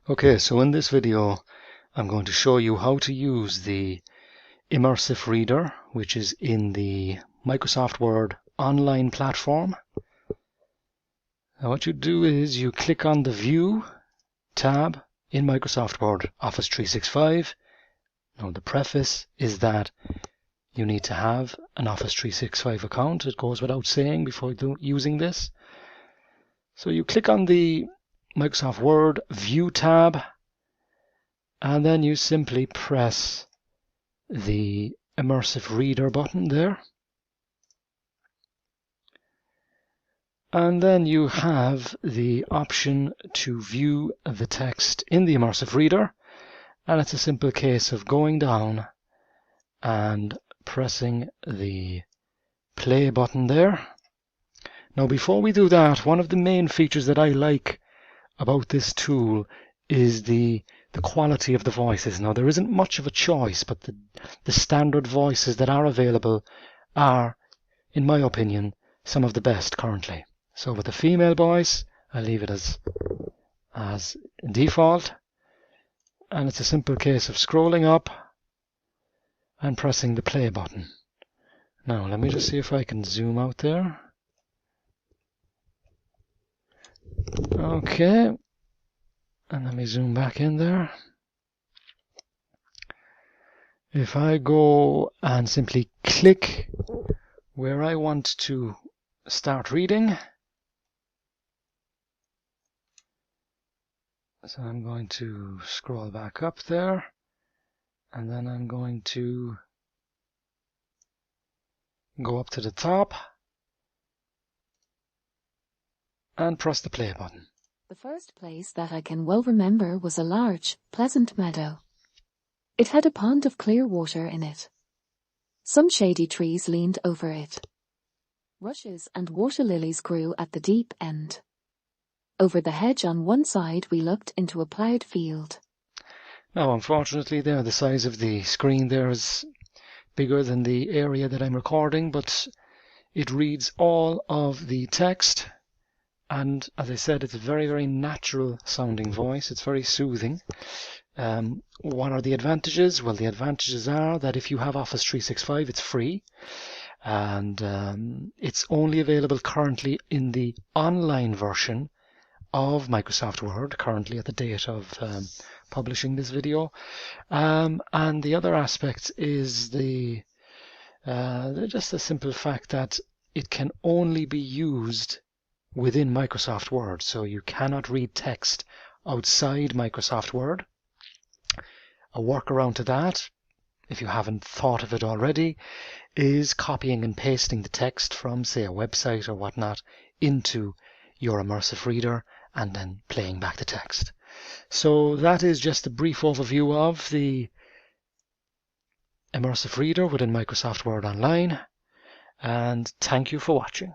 Okay, so in this video I'm going to show you how to use the Immersive Reader, which is in the Microsoft Word online platform. Now what you do is you click on the View tab in Microsoft Word Office 365. Now the preface is that you need to have an Office 365 account. It goes without saying before using this. So you click on the Microsoft Word View tab, and then you simply press the Immersive Reader button there. And then you have the option to view the text in the Immersive Reader. And it's a simple case of going down and pressing the play button there. Now before we do that, one of the main features that I like about this tool is the quality of the voices. Now there isn't much of a choice, but the standard voices that are available are, in my opinion, some of the best currently. So with the female voice, I leave it as default, and it's a simple case of scrolling up and pressing the play button. Now let me just see if I can zoom out there. Okay, and let me zoom back in there. If I go and simply click where I want to start reading, so I'm going to scroll back up there, and then I'm going to go up to the top and press the play button. The first place that I can well remember was a large, pleasant meadow. It had a pond of clear water in it. Some shady trees leaned over it. Rushes and water lilies grew at the deep end. Over the hedge on one side we looked into a ploughed field. Now unfortunately there, the size of the screen there is bigger than the area that I'm recording, but it reads all of the text. And as I said, it's a very, very natural sounding voice. It's very soothing. What are the advantages? Well, the advantages are that if you have Office 365, it's free. And it's only available currently in the online version of Microsoft Word, currently at the date of publishing this video. And the other aspect is just the simple fact that it can only be used within Microsoft Word, so you cannot read text outside Microsoft Word. A workaround to that, if you haven't thought of it already, is copying and pasting the text from, say, a website or whatnot into your Immersive Reader and then playing back the text. So that is just a brief overview of the Immersive Reader within Microsoft Word Online, and thank you for watching.